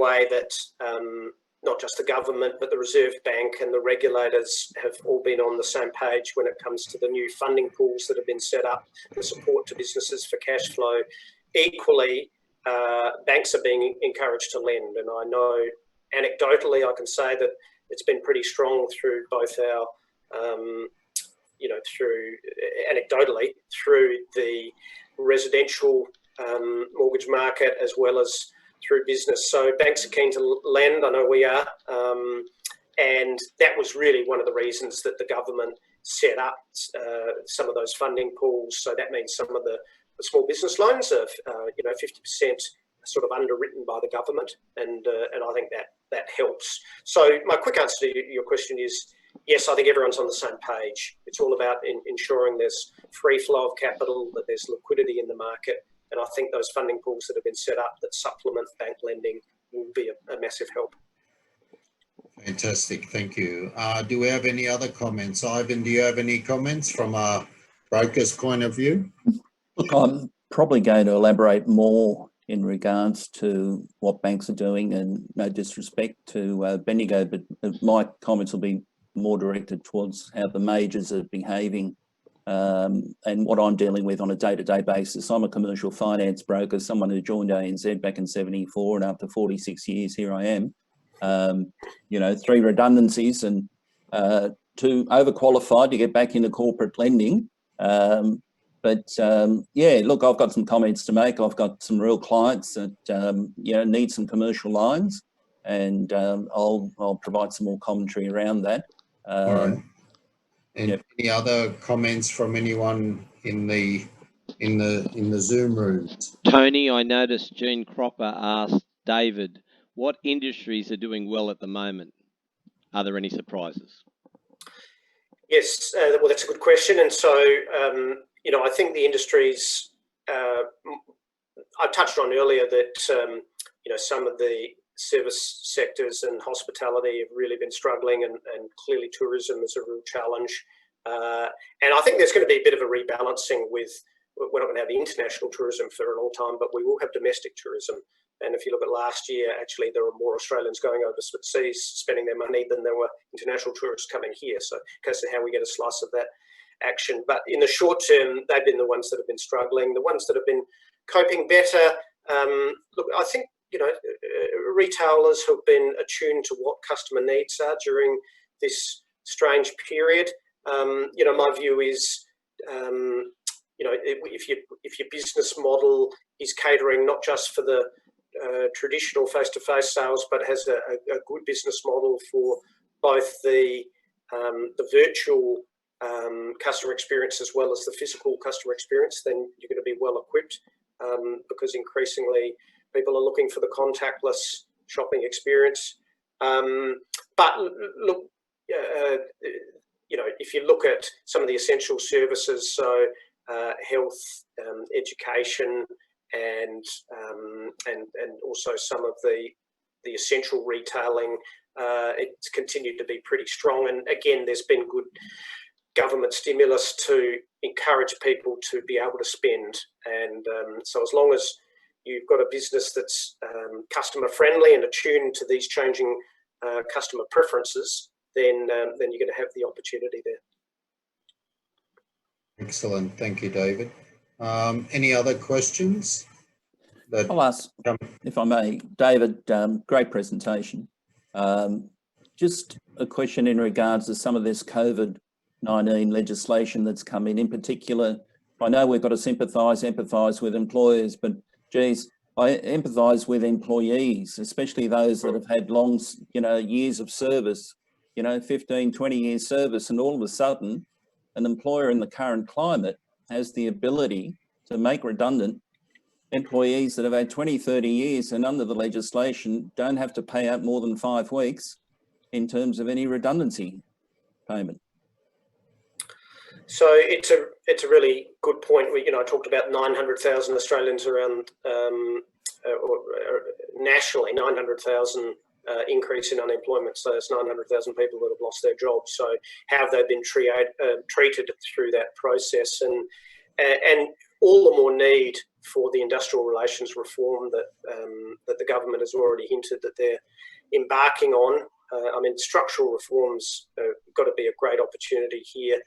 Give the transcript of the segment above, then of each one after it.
way that not just the government, but the Reserve Bank and the regulators have all been on the same page when it comes to the new funding pools that have been set up, the support to businesses for cash flow. Equally, banks are being encouraged to lend. And I know anecdotally, I can say that it's been pretty strong through both our, through the residential mortgage market as well as through business. So banks are keen to lend, I know we are, and that was really one of the reasons that the government set up some of those funding pools. So that means some of the small business loans are, 50% sort of underwritten by the government, and I think that helps. So my quick answer to your question is, yes, I think everyone's on the same page. It's all about ensuring there's free flow of capital, that there's liquidity in the market. And I think those funding pools that have been set up that supplement bank lending will be a massive help. Fantastic, thank you. Do we have any other comments? Ivan, do you have any comments from a broker's point of view? Look, I'm probably going to elaborate more in regards to what banks are doing, and no disrespect to Bendigo, but my comments will be more directed towards how the majors are behaving and what I'm dealing with on a day-to-day basis. I'm a commercial finance broker, someone who joined ANZ back in '74, and after 46 years, here I am. 3 redundancies and 2 overqualified to get back into corporate lending. But look, I've got some comments to make. I've got some real clients that need some commercial lines, and I'll provide some more commentary around that. All right. And any other comments from anyone in the Zoom rooms? Tony, I noticed Jean Cropper asked David, what industries are doing well at the moment? Are there any surprises? Yes, well, that's a good question. And so, I think the industries, I touched on earlier that, some of the service sectors and hospitality have really been struggling, and clearly tourism is a real challenge. And I think there's going to be a bit of a rebalancing with, we're not going to have the international tourism for a long time, but we will have domestic tourism. And if you look at last year, actually, there were more Australians going overseas spending their money than there were international tourists coming here. So it goes to how we get a slice of that action. But in the short term, they've been the ones that have been struggling. The ones that have been coping better, look, I think, retailers have been attuned to what customer needs are during this strange period. My view is, if your business model is catering not just for the traditional face-to-face sales, but has a good business model for both the virtual customer experience as well as the physical customer experience, then you're going to be well equipped, because increasingly people are looking for the contactless shopping experience. But look, if you look at some of the essential services, so health, education, and also some of the essential retailing, it's continued to be pretty strong. And again, there's been good government stimulus to encourage people to be able to spend. And so as long as you've got a business that's customer friendly and attuned to these changing customer preferences, then you're going to have the opportunity there. Excellent, thank you, David. Any other questions? I'll ask, if I may. David, great presentation. Just a question in regards to some of this COVID-19 legislation that's come in particular. I know we've got to empathise with employers, but geez, I empathise with employees, especially those that have had long, years of service, 15, 20 years service, and all of a sudden, an employer in the current climate has the ability to make redundant employees that have had 20, 30 years, and under the legislation don't have to pay out more than 5 weeks in terms of any redundancy payment. So it's a really good point. I talked about 900,000 Australians around, or nationally, 900,000 increase in unemployment. So it's 900,000 people that have lost their jobs. So how have they been treated through that process? And all the more need for the industrial relations reform that that the government has already hinted that they're embarking on. I mean, structural reforms got to be a great opportunity here,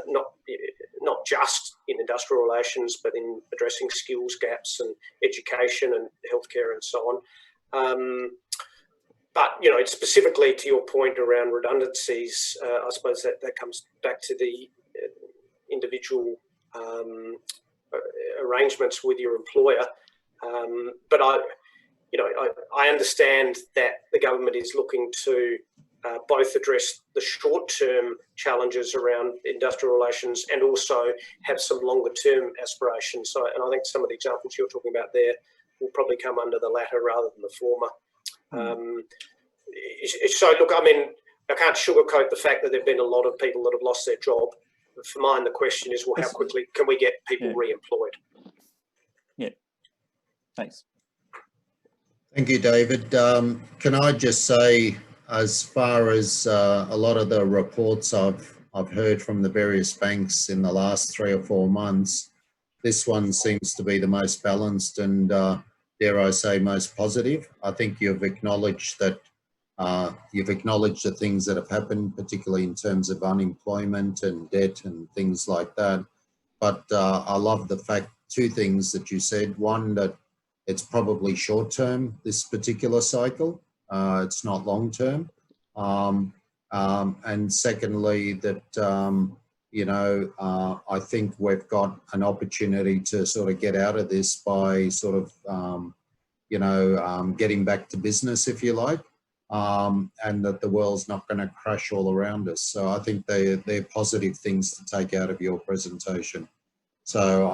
not just in industrial relations, but in addressing skills gaps and education and healthcare and so on. But, you know, specifically to your point around redundancies, I suppose that comes back to the individual arrangements with your employer. But I understand that the government is looking to both address the short-term challenges around industrial relations and also have some longer-term aspirations. So, and I think some of the examples you're talking about there will probably come under the latter rather than the former. So, look, I mean, I can't sugarcoat the fact that there have been a lot of people that have lost their job. For mine, the question is, well, how quickly can we get people re-employed? Yeah, thanks. Thank you, David. Can I just say, as far as a lot of the reports I've heard from the various banks in the last 3 or 4 months, this one seems to be the most balanced and, dare I say, most positive. I think you've acknowledged that the things that have happened, particularly in terms of unemployment and debt and things like that. But I love the fact, 2 things that you said. One, that it's probably short term, this particular cycle. It's not long term. And secondly, that, I think we've got an opportunity to sort of get out of this by sort of, getting back to business, if you like, and that the world's not going to crash all around us. So I think they're positive things to take out of your presentation. So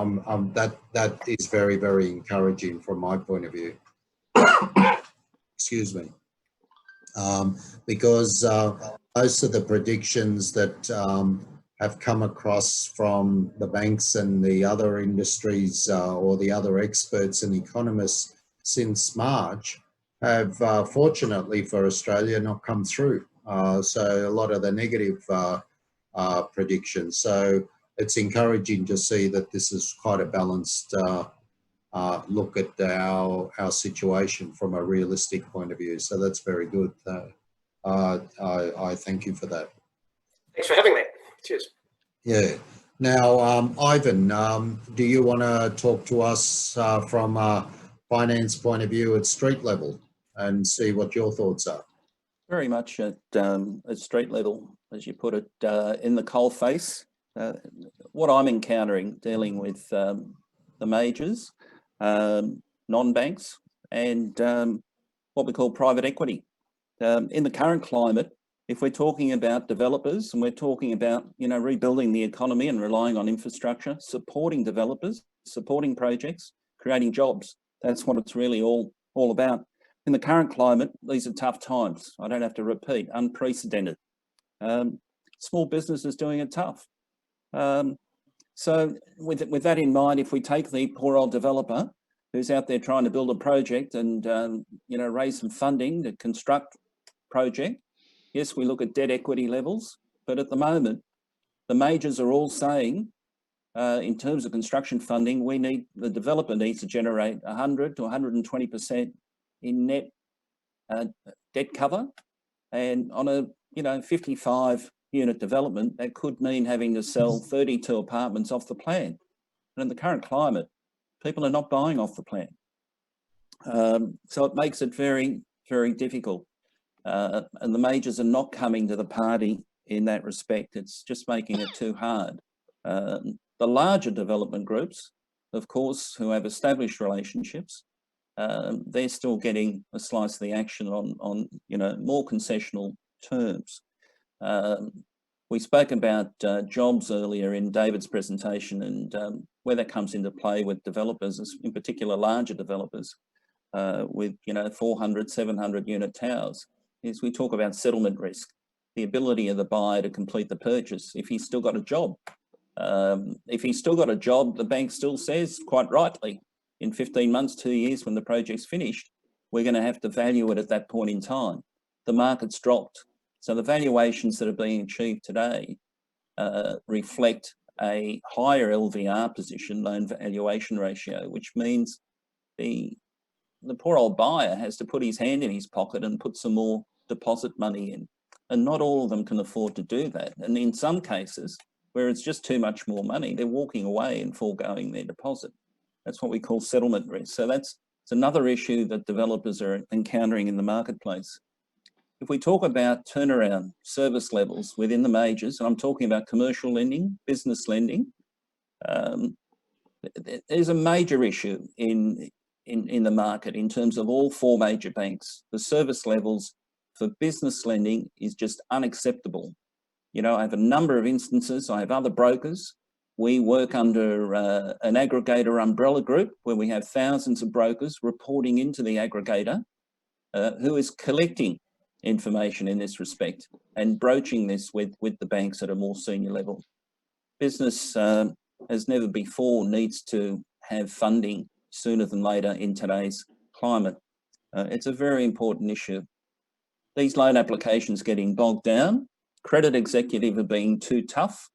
that is very, very encouraging from my point of view. Excuse me. Because most of the predictions that have come across from the banks and the other industries or the other experts and economists since March have, fortunately for Australia, not come through. So a lot of the negative predictions. So it's encouraging to see that this is quite a balanced look at our situation from a realistic point of view. So that's very good. I thank you for that. Thanks for having me. Cheers. Yeah. Now, Ivan, do you want to talk to us from a finance point of view at street level and see what your thoughts are? Very much at street level, as you put it, in the coalface. What I'm encountering dealing with the majors, non-banks, and what we call private equity. In the current climate, if we're talking about developers and we're talking about, rebuilding the economy and relying on infrastructure, supporting developers, supporting projects, creating jobs, that's what it's really all about. In the current climate, these are tough times. I don't have to repeat, unprecedented. Small businesses doing it tough. So with that in mind, if we take the poor old developer who's out there trying to build a project and, raise some funding to construct project, yes, we look at debt equity levels, but at the moment, the majors are all saying, in terms of construction funding, the developer needs to generate 100 to 120% in net debt cover. And on a 55 unit development, that could mean having to sell 32 apartments off the plan. And in the current climate, people are not buying off the plan. So it makes it very, very difficult. And the majors are not coming to the party in that respect. It's just making it too hard. The larger development groups, of course, who have established relationships, they're still getting a slice of the action on more concessional terms. We spoke about jobs earlier in David's presentation and where that comes into play with developers, in particular larger developers with 400, 700 unit towers, is we talk about settlement risk, the ability of the buyer to complete the purchase if he's still got a job. If he's still got a job, the bank still says, quite rightly, in 15 months, 2 years, when the project's finished, we're going to have to value it at that point in time. The market's dropped. So the valuations that are being achieved today reflect a higher LVR position, loan valuation ratio, which means the poor old buyer has to put his hand in his pocket and put some more deposit money in. And not all of them can afford to do that. And in some cases, where it's just too much more money, they're walking away and foregoing their deposit. That's what we call settlement risk. So it's another issue that developers are encountering in the marketplace. If we talk about turnaround service levels within the majors, and I'm talking about commercial lending, business lending, there's a major issue in the market in terms of all four major banks. The service levels for business lending is just unacceptable. You know, I have a number of instances. I have other brokers. We work under an aggregator umbrella group where we have thousands of brokers reporting into the aggregator who is collecting information in this respect and broaching this with the banks at a more senior level. Business, as never before, needs to have funding sooner than later in today's climate. It's a very important issue. These loan applications getting bogged down, credit executive are being too tough,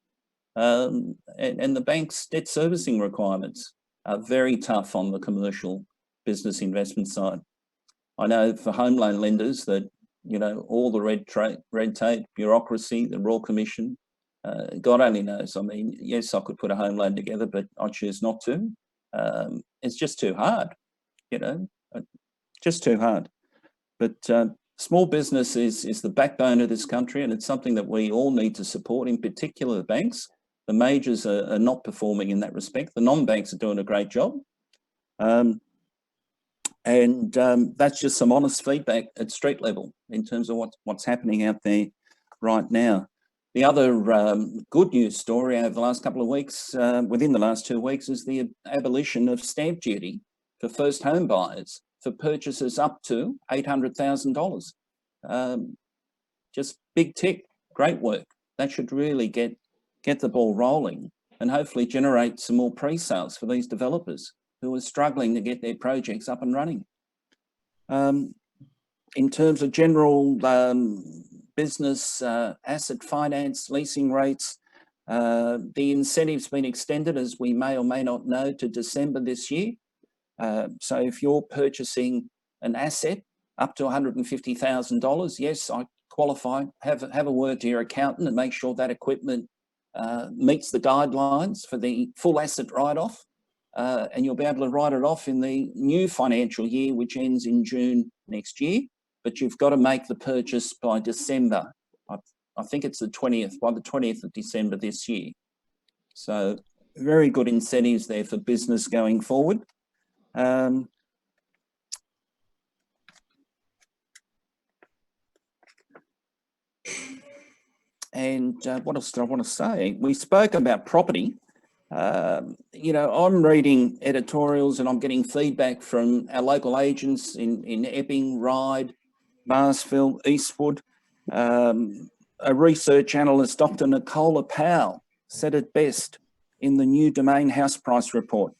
and the bank's debt servicing requirements are very tough on the commercial business investment side. I know for home loan lenders that, you know, all the red tape, bureaucracy, the Royal Commission, God only knows. I mean, yes, I could put a home loan together, but I choose not to. It's just too hard, you know, just too hard. But small business is the backbone of this country, and it's something that we all need to support, in particular the banks. The majors are not performing in that respect. The non-banks are doing a great job. And that's just some honest feedback at street level in terms of what's happening out there right now. The other good news story over the last couple of weeks, within the last 2 weeks, is the abolition of stamp duty for first home buyers for purchases up to $800,000. Just big tick, great work. That should really get the ball rolling and hopefully generate some more pre-sales for these developers who are struggling to get their projects up and running. In terms of general business asset finance, leasing rates, the incentive's been extended, as we may or may not know, to December this year. So if you're purchasing an asset up to $150,000, yes, I qualify, have a word to your accountant and make sure that equipment meets the guidelines for the full asset write-off. And you'll be able to write it off in the new financial year, which ends in June next year. But you've got to make the purchase by December. I think it's the 20th, by the 20th of December this year. So very good incentives there for business going forward. And what else do I want to say? We spoke about property. You know, I'm reading editorials and I'm getting feedback from our local agents in Epping, Ryde, Marsville, Eastwood. A research analyst, Dr. Nicola Powell, said it best in the New Domain House Price Report.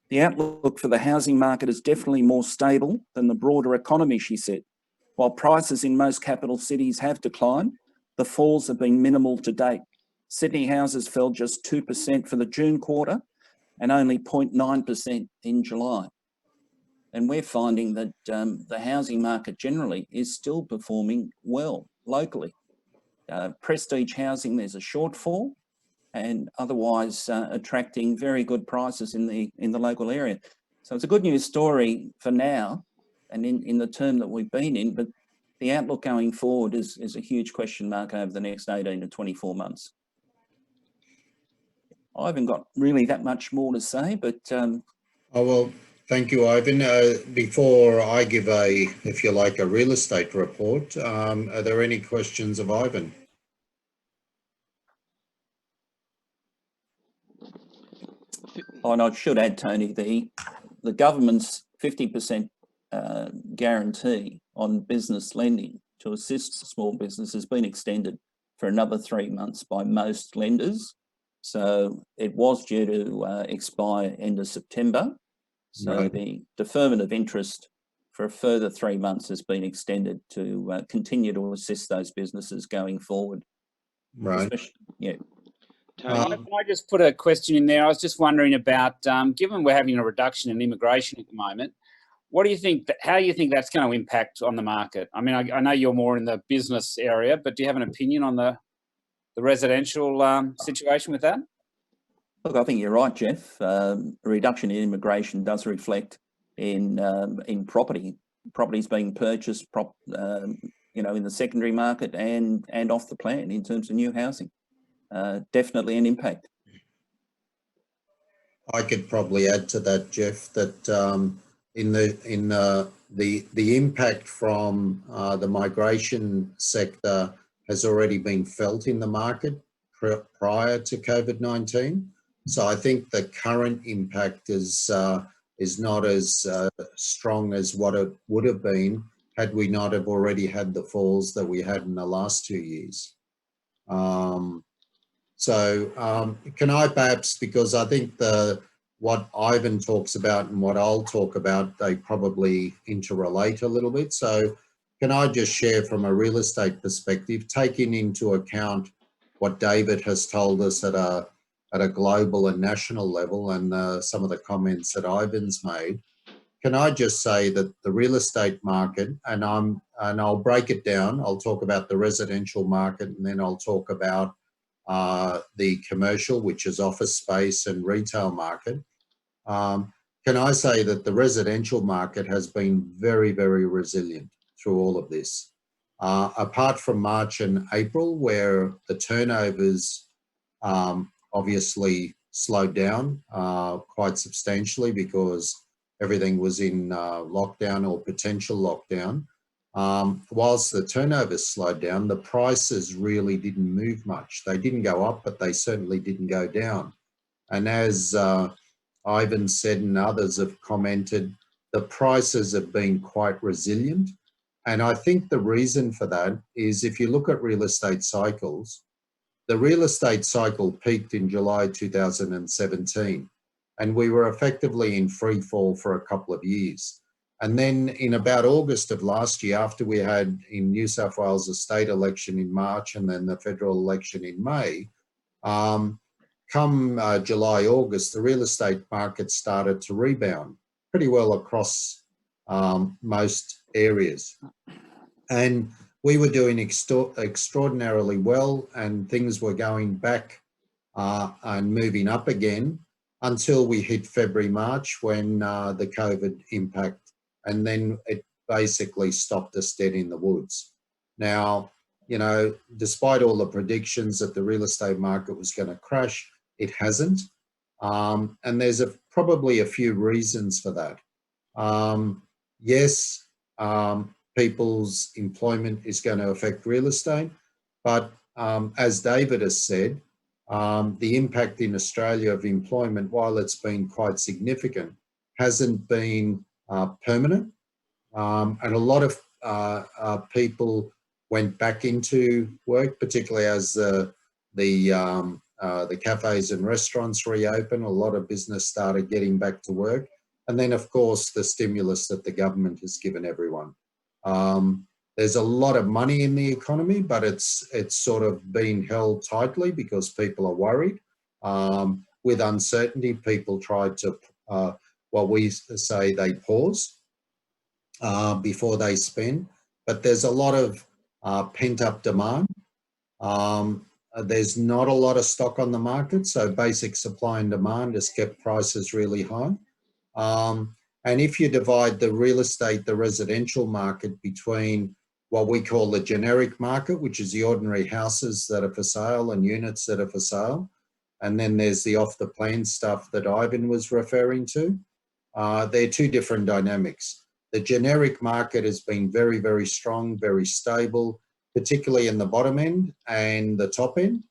The outlook for the housing market is definitely more stable than the broader economy, she said. While prices in most capital cities have declined, the falls have been minimal to date. Sydney houses fell just 2% for the June quarter and only 0.9% in July. And we're finding that the housing market generally is still performing well locally. Prestige housing, there's a shortfall, and otherwise attracting very good prices in the local area. So it's a good news story for now and in the term that we've been in, but the outlook going forward is a huge question mark over the next 18 to 24 months. I haven't got really that much more to say, but... Oh, well, thank you, Ivan. Before I give if you like, a real estate report, are there any questions of Ivan? Oh, and I should add, Tony, the government's 50% guarantee on business lending to assist small business has been extended for another 3 months by most lenders. So it was due to expire end of September. So right. The deferment of interest for a further 3 months has been extended to continue to assist those businesses going forward. Right. Yeah. Tony? Can I just put a question in there? I was just wondering about, given we're having a reduction in immigration at the moment, what do you think? How do you think that's going to impact on the market? I mean, I know you're more in the business area, but do you have an opinion on the residential situation with that? Look, I think you're right, Jeff. A reduction in immigration does reflect in properties being purchased, in the secondary market and off the plan in terms of new housing. Definitely an impact. I could probably add to that, Jeff, that the impact from the migration sector has already been felt in the market prior to COVID-19. So I think the current impact is not as strong as what it would have been had we not have already had the falls that we had in the last 2 years. Can I perhaps, because I think what Ivan talks about and what I'll talk about, they probably interrelate a little bit. So can I just share from a real estate perspective, taking into account what David has told us at a global and national level and some of the comments that Ivan's made, can I just say that the real estate market, and I'll break it down, I'll talk about the residential market and then I'll talk about the commercial, which is office space and retail market. Can I say that the residential market has been very, very resilient through all of this? Apart from March and April, where the turnovers obviously slowed down quite substantially because everything was in lockdown or potential lockdown. Whilst the turnovers slowed down, the prices really didn't move much. They didn't go up, but they certainly didn't go down. And as Ivan said and others have commented, the prices have been quite resilient. And I think the reason for that is if you look at real estate cycles, the real estate cycle peaked in July 2017, and we were effectively in free fall for a couple of years. And then in about August of last year, after we had in New South Wales a state election in March and then the federal election in May, come July, August, the real estate market started to rebound pretty well across most areas. And we were doing extraordinarily well and things were going back and moving up again until we hit February, March when the COVID impact, and then it basically stopped us dead in the woods. Now, despite all the predictions that the real estate market was going to crash, it hasn't. And there's probably a few reasons for that. Yes, people's employment is going to affect real estate, but as David has said, the impact in Australia of employment, while it's been quite significant, hasn't been permanent. And a lot of people went back into work, particularly as the cafes and restaurants reopened. A lot of business started getting back to work. And then, of course, the stimulus that the government has given everyone. There's a lot of money in the economy, but it's sort of been held tightly because people are worried. With uncertainty, people try to, what we say, they pause before they spend. But there's a lot of pent-up demand. There's not a lot of stock on the market, so basic supply and demand has kept prices really high. And if you divide the real estate, the residential market between what we call the generic market, which is the ordinary houses that are for sale and units that are for sale, and then there's the off-the-plan stuff that Ivan was referring to, they're two different dynamics. The generic market has been very, very strong, very stable, particularly in the bottom end and the top end,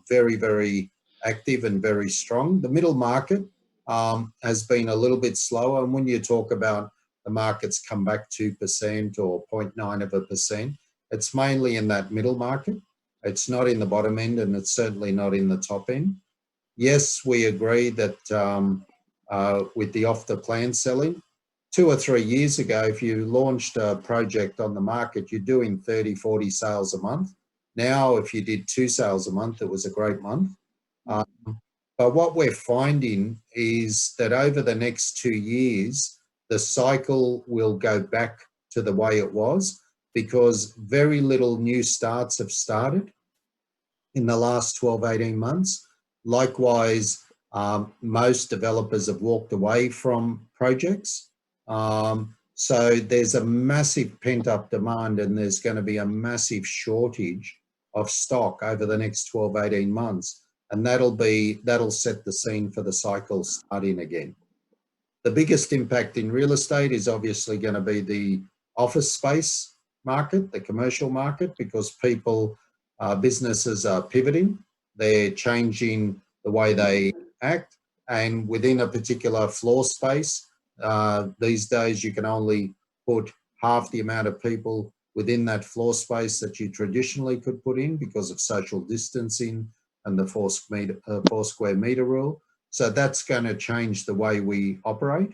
very, very active and very strong. The middle market has been a little bit slower. And when you talk about the markets come back 2% or 0.9%, it's mainly in that middle market. It's not in the bottom end and it's certainly not in the top end. Yes, we agree that with the off-the-plan selling, 2 or 3 years ago, if you launched a project on the market, you're doing 30, 40 sales a month. Now, if you did 2 sales a month, it was a great month. But what we're finding is that over the next 2 years, the cycle will go back to the way it was, because very little new starts have started in the last 12, 18 months. Likewise, most developers have walked away from projects. So there's a massive pent-up demand, and there's going to be a massive shortage of stock over the next 12, 18 months. And that'll set the scene for the cycle starting again. The biggest impact in real estate is obviously going to be the office space market, the commercial market, because businesses are pivoting. They're changing the way they act, and within a particular floor space, these days you can only put half the amount of people within that floor space that you traditionally could put in because of social distancing and the 4 square meter rule. So that's going to change the way we operate.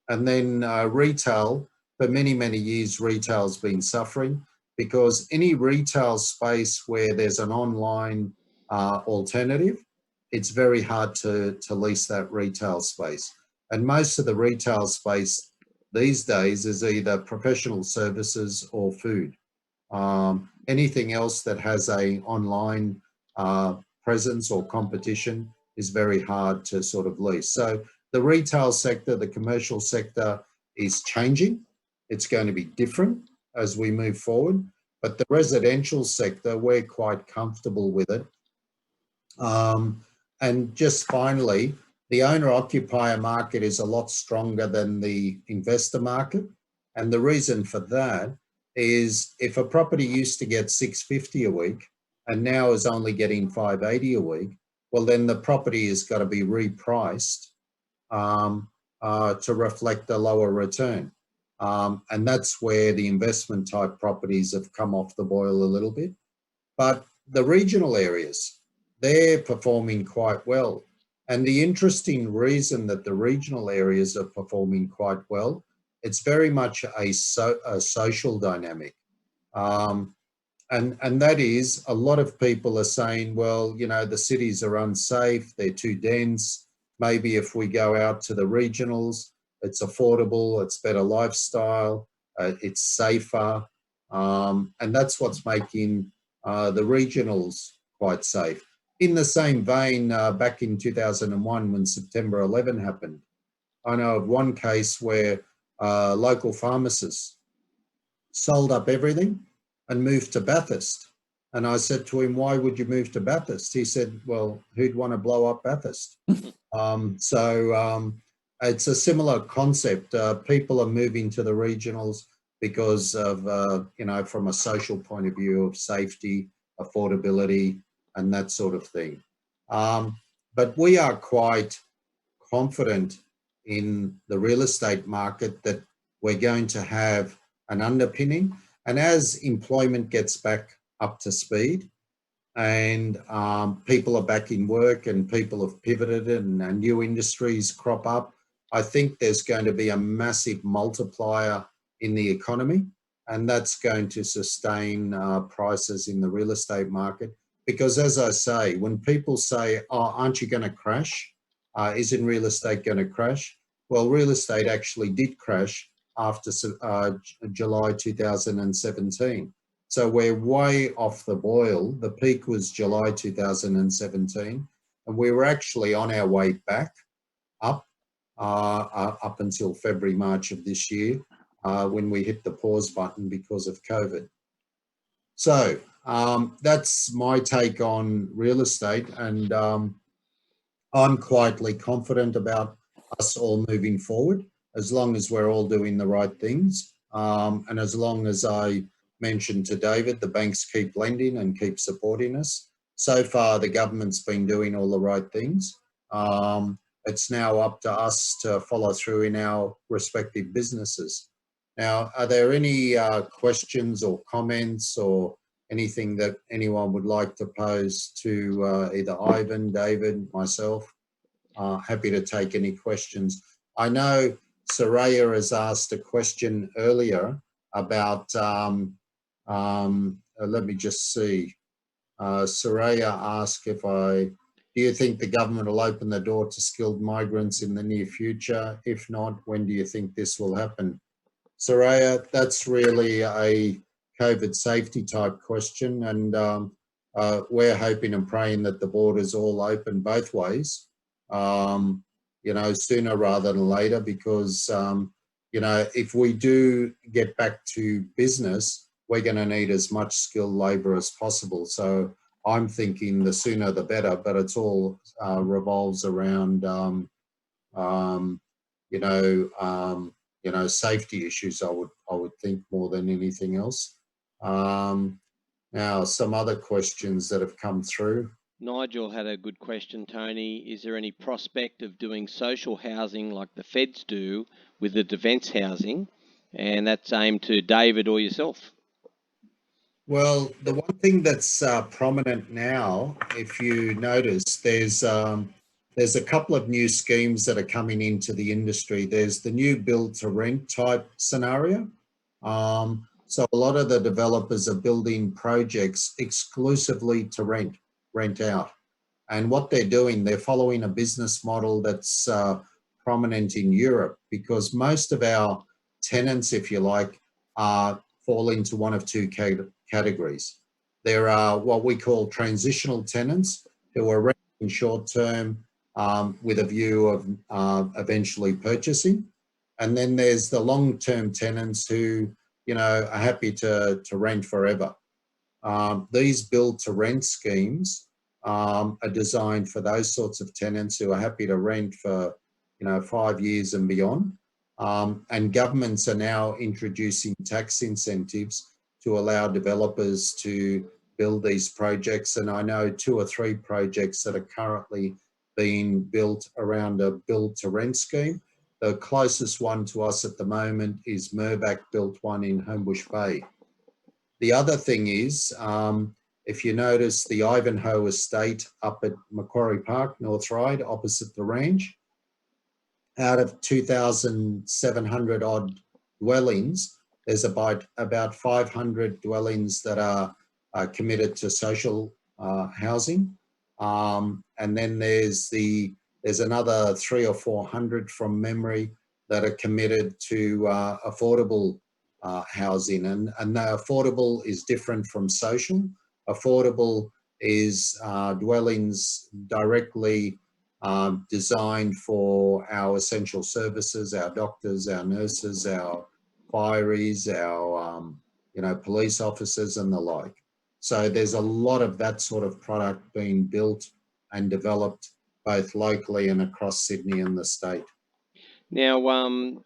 And then retail, for many, many years, retail's been suffering, because any retail space where there's an online alternative, it's very hard to lease that retail space. And most of the retail space these days is either professional services or food. Anything else that has a online presence or competition is very hard to sort of lease. So the retail sector, the commercial sector is changing. It's going to be different as we move forward. But the residential sector, we're quite comfortable with it. And just finally, the owner-occupier market is a lot stronger than the investor market. And the reason for that is if a property used to get $650 a week and now is only getting $580 a week, well, then the property has got to be repriced to reflect a lower return. And that's where the investment type properties have come off the boil a little bit. But the regional areas, they're performing quite well. And the interesting reason that the regional areas are performing quite well, it's very much a social dynamic. And that is, a lot of people are saying, well, you know, the cities are unsafe, they're too dense. Maybe if we go out to the regionals, it's affordable, it's better lifestyle, it's safer. And that's what's making the regionals quite safe. In the same vein, back in 2001, when September 11 happened, I know of one case where local pharmacists sold up everything and moved to Bathurst. And I said to him, why would you move to Bathurst? He said, well, who'd want to blow up Bathurst? It's a similar concept. People are moving to the regionals because of, you know, from a social point of view of safety, affordability, and that sort of thing. But we are quite confident in the real estate market that we're going to have an underpinning. And as employment gets back up to speed and people are back in work and people have pivoted and new industries crop up, I think there's going to be a massive multiplier in the economy, and that's going to sustain prices in the real estate market. Because as I say, when people say, oh, aren't you going to crash? Isn't real estate going to crash? Well, real estate actually did crash after July 2017. So we're way off the boil. The peak was July 2017, and we were actually on our way back up until February, March of this year, when we hit the pause button because of COVID. So that's my take on real estate, and I'm quietly confident about us all moving forward, as long as we're all doing the right things. And as long as I mentioned to David, the banks keep lending and keep supporting us. So far, the government's been doing all the right things. It's now up to us to follow through in our respective businesses. Now, are there any questions or comments or anything that anyone would like to pose to either Ivan, David, myself? Happy to take any questions. I know Soraya has asked a question earlier about, let me just see. Soraya asked if I Do you think the government will open the door to skilled migrants in the near future? If not, when do you think this will happen? Soraya, that's really a COVID safety type question, and we're hoping and praying that the borders all open both ways, you know, sooner rather than later, because, you know, if we do get back to business, we're going to need as much skilled labour as possible. So I'm thinking the sooner the better, but it's all revolves around, you know, safety issues. I would think more than anything else. Now, some other questions that have come through. Nigel had a good question, Tony. Is there any prospect of doing social housing like the feds do with the defence housing? And that's aimed to David or yourself. Well, the one thing that's prominent now, if you notice, there's a couple of new schemes that are coming into the industry. There's the new build to rent type scenario. So a lot of the developers are building projects exclusively to rent out. And what they're doing, they're following a business model that's prominent in Europe, because most of our tenants, if you like, fall into one of two categories. There are what we call transitional tenants who are renting short term with a view of eventually purchasing. And then there's the long-term tenants who, you know, are happy to rent forever. These build to rent schemes are designed for those sorts of tenants who are happy to rent for, you know, 5 years and beyond. And governments are now introducing tax incentives to allow developers to build these projects. And I know 2 or 3 projects that are currently being built around a build to rent scheme. The closest one to us at the moment is Mirvac built one in Homebush Bay. The other thing is, if you notice the Ivanhoe estate up at Macquarie Park, North Ryde, opposite the range, out of 2,700 odd dwellings, there's about 500 dwellings that are committed to social housing. And then there's another 300 or 400 from memory that are committed to affordable housing. And the affordable is different from social. Affordable is dwellings directly designed for our essential services, our doctors, our nurses, our fireys, our police officers and the like. So there's a lot of that sort of product being built and developed both locally and across Sydney and the state. Now,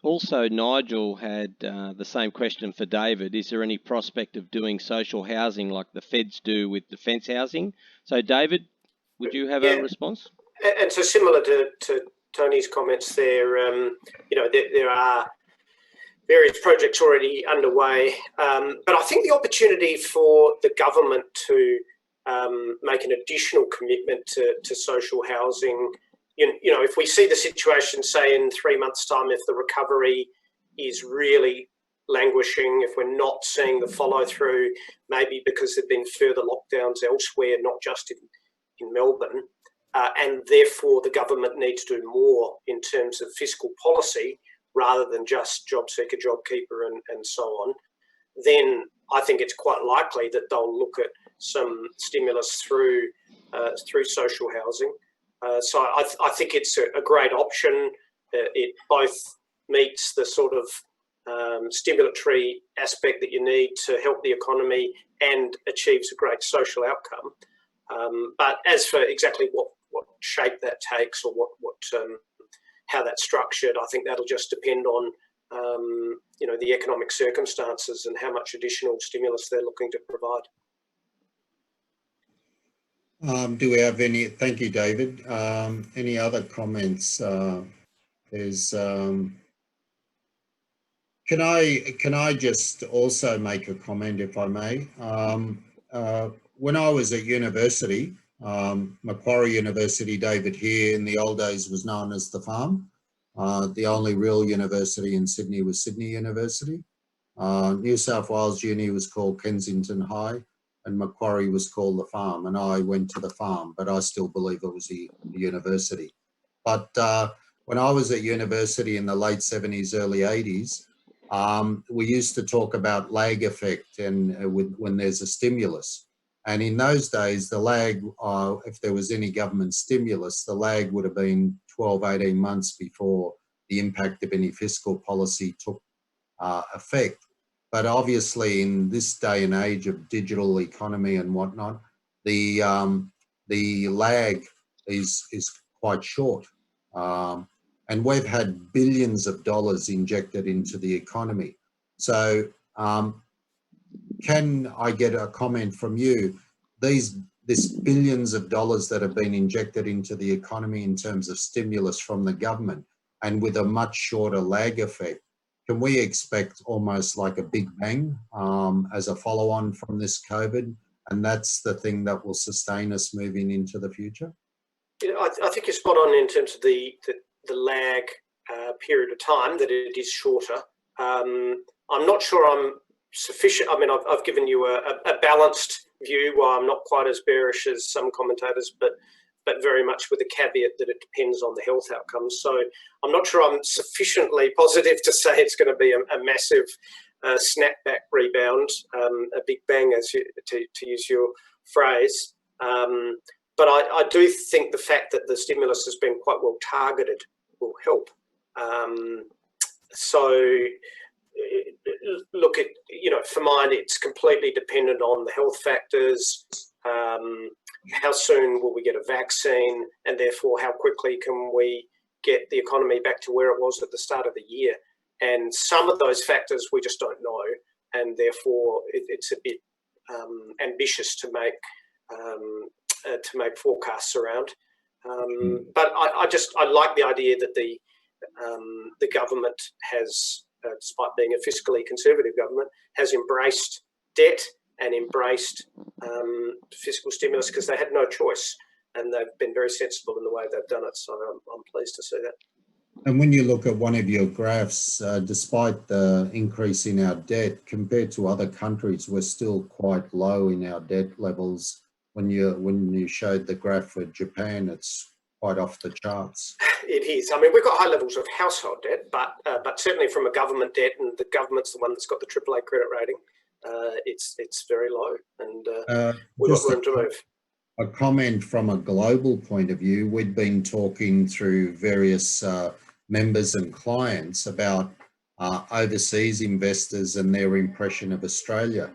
also Nigel had the same question for David. Is there any prospect of doing social housing like the feds do with defence housing? So David, would you have a response? And so similar to Tony's comments there, there are various projects already underway. But I think the opportunity for the government to make an additional commitment to social housing, if we see the situation, say in 3 months' time, if the recovery is really languishing, if we're not seeing the follow through, maybe because there've been further lockdowns elsewhere, not just in Melbourne, and therefore the government needs to do more in terms of fiscal policy rather than just job seeker, job keeper and so on, then I think it's quite likely that they'll look at some stimulus through social housing. So I think it's a great option. It both meets the sort of stimulatory aspect that you need to help the economy and achieves a great social outcome. But as for exactly what shape that takes or how that's structured, I think that'll just depend on the economic circumstances and how much additional stimulus they're looking to provide. Do we have any? Thank you, David. Any other comments? Can I just also make a comment, if I may? When I was at university, Macquarie University, David, here in the old days was known as the Farm. The only real university in Sydney was Sydney University. New South Wales Uni was called Kensington High, and Macquarie was called the farm, and I went to the farm, but I still believe it was a university. But when I was at university in the late 70s, early 80s, we used to talk about lag effect and when there's a stimulus. And in those days, the lag, if there was any government stimulus, the lag would have been 12, 18 months before the impact of any fiscal policy took effect. But obviously in this day and age of digital economy and whatnot, the lag is quite short. And we've had billions of dollars injected into the economy. So can I get a comment from you? This billions of dollars that have been injected into the economy in terms of stimulus from the government, and with a much shorter lag effect, can we expect almost like a big bang as a follow-on from this COVID? And that's the thing that will sustain us moving into the future? I think you're spot on in terms of the lag period of time, that it is shorter. I'm not sure I'm sufficient. I mean, I've given you a balanced view, while I'm not quite as bearish as some commentators, but very much with the caveat that it depends on the health outcomes. So I'm not sure I'm sufficiently positive to say it's going to be a massive snapback rebound, a big bang, to use your phrase. But I do think the fact that the stimulus has been quite well targeted will help. So look at, for mine, it's completely dependent on the health factors. How soon will we get a vaccine, and therefore how quickly can we get the economy back to where it was at the start of the year? And some of those factors we just don't know, and therefore it's a bit ambitious to make forecasts around. But I like the idea that the government has, despite being a fiscally conservative government, has embraced debt and embraced fiscal stimulus, because they had no choice, and they've been very sensible in the way they've done it. So I'm pleased to see that. And when you look at one of your graphs, despite the increase in our debt compared to other countries, we're still quite low in our debt levels. When you showed the graph for Japan, it's quite off the charts. It is. I mean, we've got high levels of household debt, but certainly from a government debt, and the government's the one that's got the AAA credit rating, it's very low, and we've got room to move. A comment from a global point of view, we've been talking through various members and clients about overseas investors and their impression of Australia.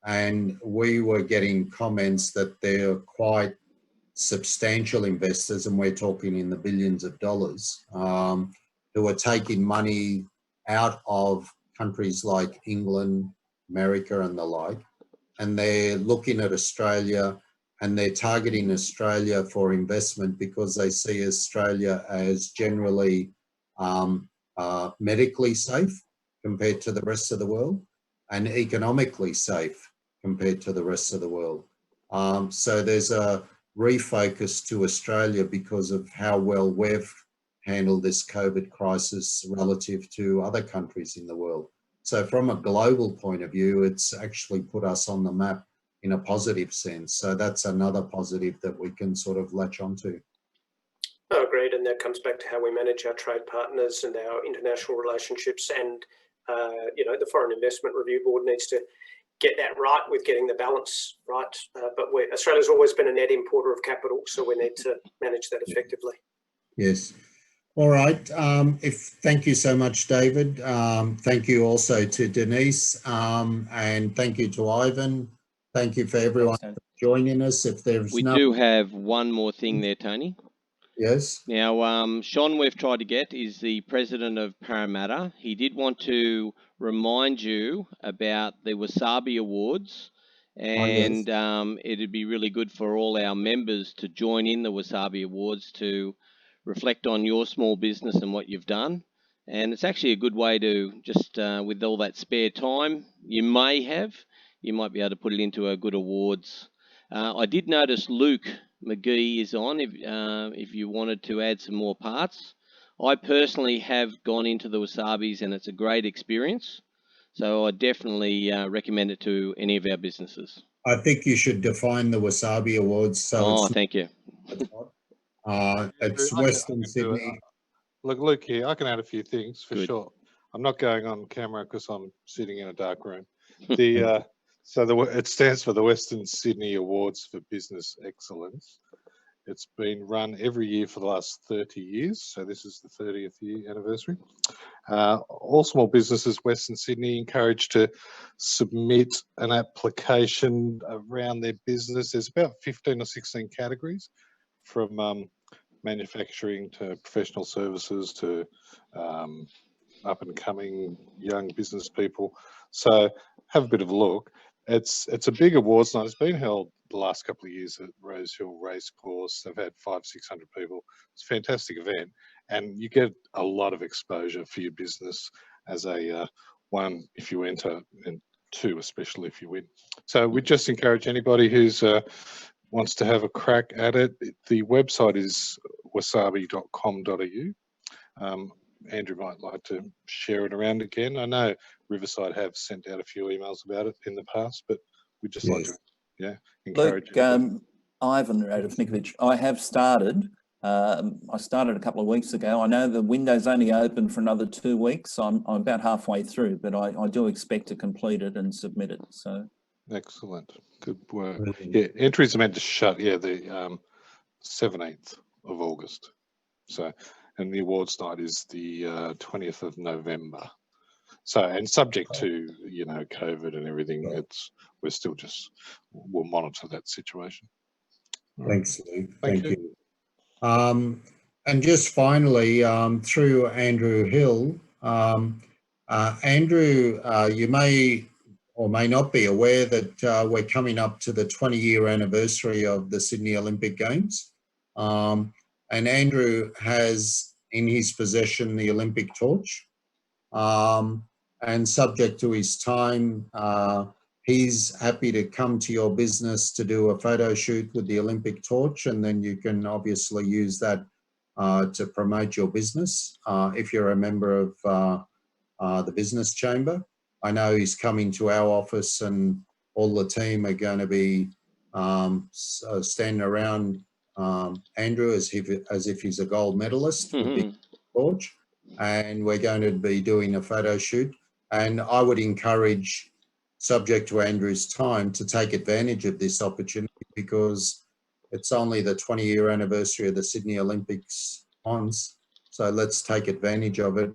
And we were getting comments that they're quite substantial investors, and we're talking in the billions of dollars, who are taking money out of countries like England, America and the like, and they're looking at Australia, and they're targeting Australia for investment because they see Australia as generally medically safe compared to the rest of the world, and economically safe compared to the rest of the world. So there's a refocus to Australia because of how well we've handled this COVID crisis relative to other countries in the world. So from a global point of view, it's actually put us on the map in a positive sense. So that's another positive that we can sort of latch onto. Oh, agreed, and that comes back to how we manage our trade partners and our international relationships, and the Foreign Investment Review Board needs to get that right with getting the balance right. But Australia's always been a net importer of capital, so we need to manage that effectively. Yes. All right. Thank you so much, David. Thank you also to Denice, and thank you to Ivan. Thank you for everyone for joining us. We do have one more thing there, Tony. Yes. Now, Schon, we've tried to get, is the president of Parramatta. He did want to remind you about the Wasabi Awards, and it'd be really good for all our members to join in the Wasabi Awards to reflect on your small business and what you've done. And it's actually a good way to just, with all that spare time you might be able to put it into a good awards. I did notice Luke McGee is on, if you wanted to add some more parts. I personally have gone into the Wasabis, and it's a great experience. So I definitely recommend it to any of our businesses. I think you should define the Wasabi Awards. So thank you. it's I Western can do it. Sydney. Look, Luke here. I can add a few things for Good. sure. I'm not going on camera because I'm sitting in a dark room. The it stands for the Western Sydney Awards for Business Excellence. It's been run every year for the last 30 years. So this is the 30th year anniversary. All small businesses, Western Sydney, encouraged to submit an application around their business. There's about 15 or 16 categories, from manufacturing to professional services to up and coming young business people. So have a bit of a look. It's a big awards night. It's been held the last couple of years at Rosehill Racecourse. They've had 500-600 people. It's a fantastic event, and you get a lot of exposure for your business as a one if you enter, and two especially if you win. So we just encourage anybody who's wants to have a crack at it. The website is wasabi.com.au. Andrew might like to share it around again. I know Riverside have sent out a few emails about it in the past, but we'd just like to encourage Luke, Ivan Radovanovic, I have started. I started a couple of weeks ago. I know the window's only open for another 2 weeks. I'm about halfway through, but I do expect to complete it and submit it. So excellent, good work. Brilliant. Yeah, entries are meant to shut. Yeah, the 17th of August. So, and the awards night is the 20th of November. So, and subject to COVID and everything, we'll monitor that situation. Thanks, Luke. Thank Thank you. And just finally, through Andrew Hill, Andrew, you may or may not be aware that we're coming up to the 20-year anniversary of the Sydney Olympic Games. And Andrew has in his possession the Olympic torch. And subject to his time, he's happy to come to your business to do a photo shoot with the Olympic torch, and then you can obviously use that to promote your business if you're a member of the business chamber. I know he's coming to our office, and all the team are going to be standing around Andrew as if he's a gold medalist with the torch, and we're going to be doing a photo shoot. And I would encourage, subject to Andrew's time, to take advantage of this opportunity, because it's only the 20-year anniversary of the Sydney Olympics once. So let's take advantage of it.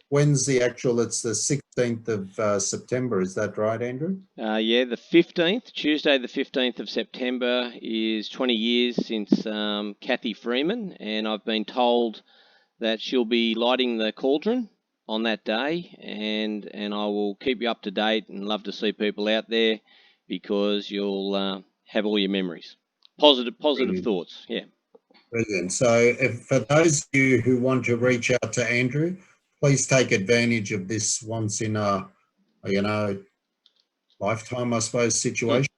When's the actual? It's the 16th of September. Is that right, Andrew? Yeah, the 15th, Tuesday the 15th of September is 20 years since Kathy Freeman, and I've been told that she'll be lighting the cauldron on that day, and I will keep you up to date and love to see people out there, because you'll have all your memories. Positive thoughts, yeah. Brilliant. So for those of you who want to reach out to Andrew, please take advantage of this once in a, lifetime, I suppose, situation.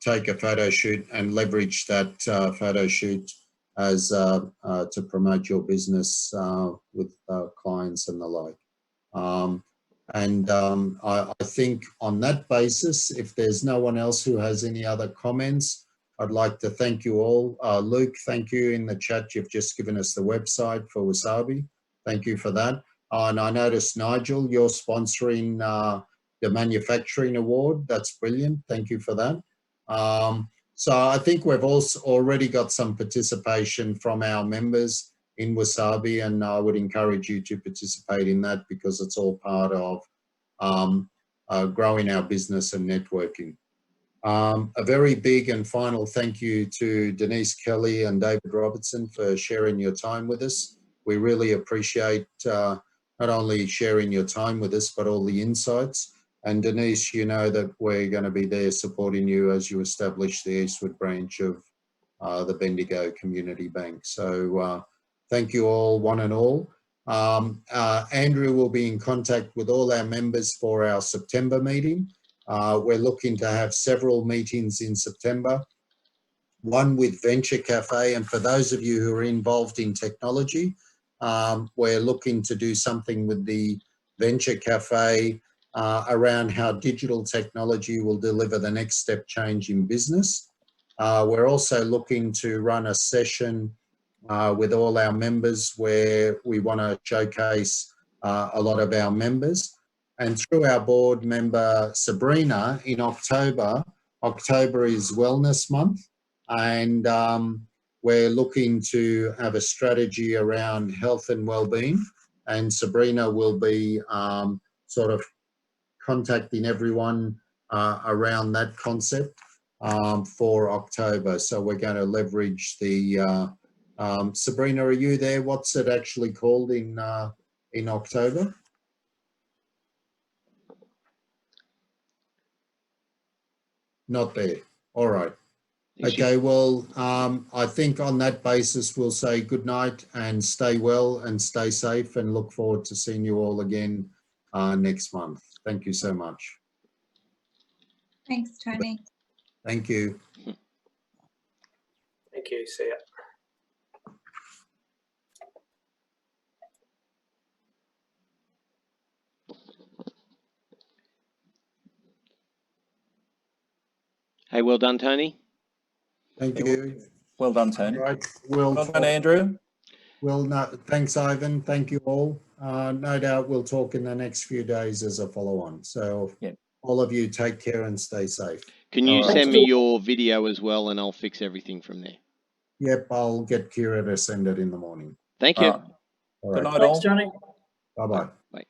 Take a photo shoot and leverage that photo shoot as to promote your business with clients and the like. I think on that basis, if there's no one else who has any other comments, I'd like to thank you all. Luke, thank you in the chat. You've just given us the website for Wasabi. Thank you for that. And I noticed, Nigel, you're sponsoring the manufacturing award. That's brilliant. Thank you for that. So I think we've also already got some participation from our members in Wasabi, and I would encourage you to participate in that, because it's all part of growing our business and networking. A very big and final thank you to Denice Kelly and David Robertson for sharing your time with us. We really appreciate not only sharing your time with us, but all the insights. And Denice, you know that we're going to be there supporting you as you establish the Eastwood branch of the Bendigo Community Bank. So thank you all, one and all. Andrew will be in contact with all our members for our September meeting. We're looking to have several meetings in September, one with Venture Cafe. And for those of you who are involved in technology, we're looking to do something with the Venture Cafe around how digital technology will deliver the next step change in business. We're also looking to run a session with all our members where we want to showcase a lot of our members. And through our board member, Sabrina, in October is Wellness Month, and we're looking to have a strategy around health and wellbeing, and Sabrina will be sort of contacting everyone around that concept for October. So we're going to leverage the, Sabrina, are you there? What's it actually called in October? Not there. All right. Okay, well, I think on that basis, we'll say good night and stay well and stay safe, and look forward to seeing you all again next month. Thank you so much. Thanks, Tony. Thank you. Thank you. See ya. Hey, well done, Tony. Thank you. Well done, Tony. Right. Well done, Andrew. Well, no, thanks, Ivan. Thank you all. No doubt we'll talk in the next few days as a follow-on. So all of you take care and stay safe. Can you send me your video as well, and I'll fix everything from there? Yep, I'll get Kira to send it in the morning. Thank you. All right. Good night, Thanks, all. Johnny. Bye-bye. Bye.